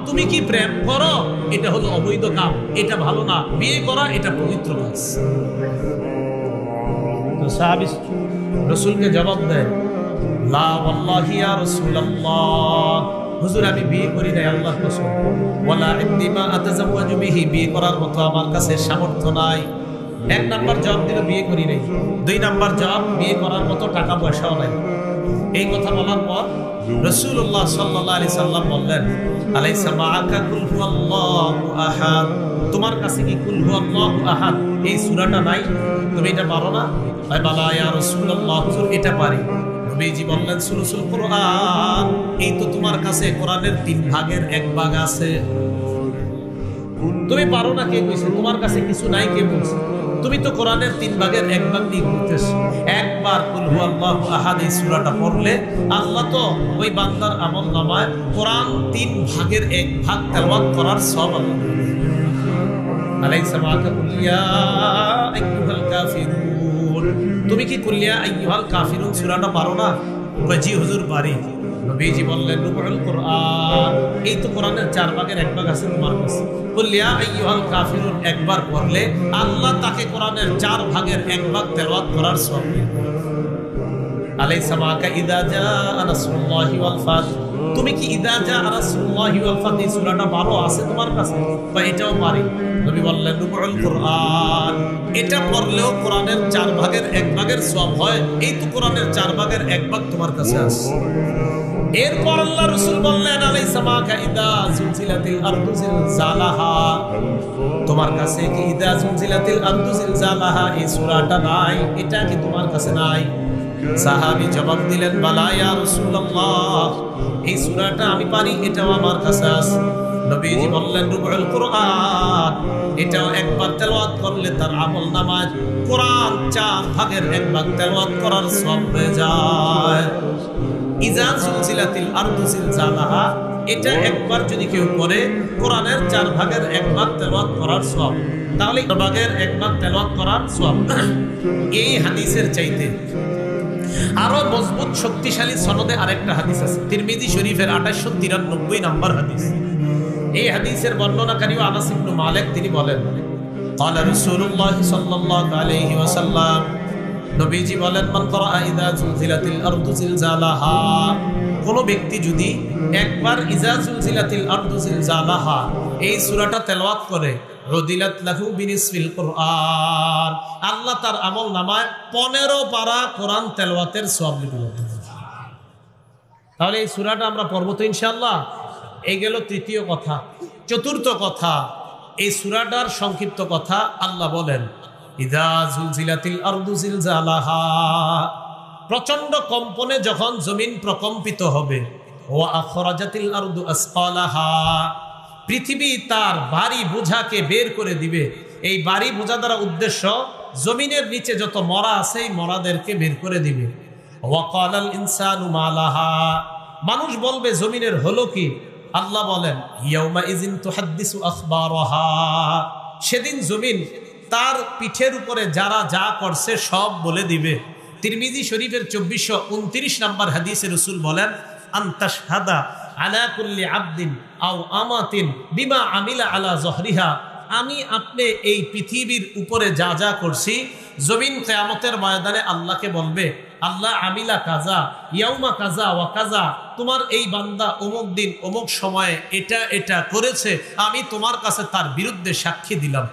তুমি কি প্রেম করো, এটা হলো অবৈধ কাম, এটা ভালো না। বিয়ে করা এটা পবিত্র কাজ। তো সাহাবী রাসূলকে জবাব দেয়, লা ওয়াল্লাহি ইয়া রাসূলুল্লাহ, হুজুর আমি বিয়ে করি নাই আল্লাহর কসম। ওয়ালা ইন্দি মা আতাজাওয়াজু বিহি, বিয়ে করার মতো আমার কাছে সামর্থ্য নাই। এক নাম্বার জবাব দিল বিয়ে করি নাই। দুই নাম্বার জবাব, বিয়ে করার মতো টাকা পয়সাও নাই। এই কথা বলার পর রাসূলুল্লাহ সাল্লাল্লাহু আলাইহি সাল্লাম বললেন, আলাইসা মাআকা কুল হুয়াল্লাহু আহাদ, তোমার কাছে কি কুল হুয়াল্লাহু আহাদ এই সূরাটা নাই? তুমি এটা পারো না? ভাই বালা ইয়া রাসূলুল্লাহ, হুজুর এটা পারি। নবীজি বললেন, সূরাতুল কুরআন, এই তো তোমার কাছে কোরআনের 3 ভাগের 1 ভাগ আছে। তুমি পারো না কে কইছে? তোমার কাছে কিছু নাই কে বলছে? তুমি তো কোরআনের 3 ভাগের 1 ভাগ নিয়ে ঘুরতেছো। একবার কুল হুয়াল্লাহু আহাদ এই সূরাটা পড়লে আল্লাহ তো ওই বান্দার আমলনামায় কোরআন 3 ভাগের 1 ভাগ তেলাওয়াত করার সওয়াব আল্লাহ। আলাইসা মাআকা কুল ইয়া আইয়ুহাল কাফিরুন, তুমি কি কুল ইয়া আইয়ুহাল কাফিরুন সূরাটা পারো না? কই জি হুজুর পারি। নবীজি বললেন, রুবুল কোরআন, এই তো কোরআনের 4 ভাগের 1 ভাগ আছে তোমার কাছে। কুল ইয়া আইয়ুহাল কাফিরুন একবার পড়লে আল্লাহ তাকে কোরআনের 4 ভাগের 1 ভাগ তেলাওয়াত করার সওয়াব দেন। আলাইসা মাআকা ইযা জাআ নাসরুল্লাহি ওয়াল ফাত, তুমি কি ইযা জাআ নাসরুল্লাহি ওয়াল ফাত এই সূরাটা পারো? আছে তোমার কাছে? বা এটাও পারি। নবী বললেন, রুবুল কোরআন, এটা পড়লেও কোরআনের 4 ভাগের 1 ভাগের সওয়াব হয়। এই তো কোরআনের 4 ভাগের 1 ভাগ তোমার কাছে আছে। এরপর আল্লাহ রাসূল বললেন, আলাইসা মাআকা ইযা যুলজিলাতিল আরদু জিলজালাহা, তোমার কাছে কি ইযা যুলজিলাতিল আরদু জিলজালাহা এই সূরাটা নাই? এটা কি তোমার কাছে নাই? সাহাবী জবাব দিলেন, বালা ইয়া রাসূলুল্লাহ, এই সূরাটা আমি পারি, এটাও আমার কাছে আছে। নবীজি বললেন, রুবুল কোরআন, এটাও একবার তেলাওয়াত করলে তার আমলনামায় কোরআন 4 ভাগের 1 ভাগ তেলাওয়াত করার সওয়াব হয়ে যায়। ইযা যুলজিলাতিল আরদু জিলজালাহা, এটা একবার যদি কেউ পড়ে কোরআনের 4 ভাগের 1 ভাগ তেলাওয়াত করার সওয়াব। তাহলে 4 ভাগের 1 ভাগ তেলাওয়াত করার সওয়াব। এই হাদিসের চাইতে আরো মজবুত শক্তিশালী সনদে আরেকটা হাদিস আছে, তিরমিজি শরীফের 2893 নম্বর হাদিস। এই হাদিসের বর্ণনাকারী আনাস ইবনে মালিক তিনি বলেন, ক্বালা রাসূলুল্লাহ সাল্লাল্লাহু আলাইহি ওয়াসাল্লাম, নবীজি বলেন, মান ক্বারা ইযা যুলজিলাতিল আরদু জিলজালাহা, কোন ব্যক্তি যদি একবার ইযা যুলজিলাতিল আরদু জিলজালাহা এই সূরাটা তেলাওয়াত করে, উদিলাত লাহু বিনিসফিল কোরআন, আল্লাহ তার আমলনামায় 15 পারা কোরআন তেলাওয়াতের সওয়াব লিখবেন। তাহলে এই সূরাটা আমরা পড়ব তো ইনশাআল্লাহ। এই গেল তৃতীয় কথা। চতুর্থ কথা, এই সূরাটার সংক্ষিপ্ত কথা। আল্লাহ বলেন, ইযা যুলজিলাতিল আরদু জিলজালাহা, প্রচন্ড কম্পনে যখন জমিন প্রকম্পিত হবে, ওয়া আখরাজাতিল আরদু আসকালাহা, পৃথিবী তার ভারী বোঝাকে বের করে দিবে। এই ভারী বোঝা দ্বারা উদ্দেশ্য জমিনের নিচে যত মরা আছে এই মরাদেরকে বের করে দিবে। ওয়া ক্বালাল ইনসানু মা লাহা, মানুষ বলবে জমিনের হলো কি? আল্লাহ বলেন, ইয়াউমা ইযিন তুহাদ্দিসু আখবারাহা, সেদিন জমিন তার পিঠের উপরে যারা যা করছে সব বলে দিবে। তিরমিজি শরীফের 2429 নম্বর হাদিসে রাসূল বলেন, আনতাশহাদা আলা কুল্লি আবদিন আও আমাতিন বিমা আমিলা আলা যহরিহা, আমি আপনি এই পৃথিবীর উপরে যা যা করছি, জমিন কিয়ামতের ময়দানে আল্লাহকে বলবে, আল্লাহ আমিলা কাজা ইয়াউমা কাজা ওয়া কাজা, তোমার এই বান্দা অমুক দিন অমুক সময়ে এটা এটা করেছে, আমি তোমার কাছে তার বিরুদ্ধে সাক্ষী দিলাম।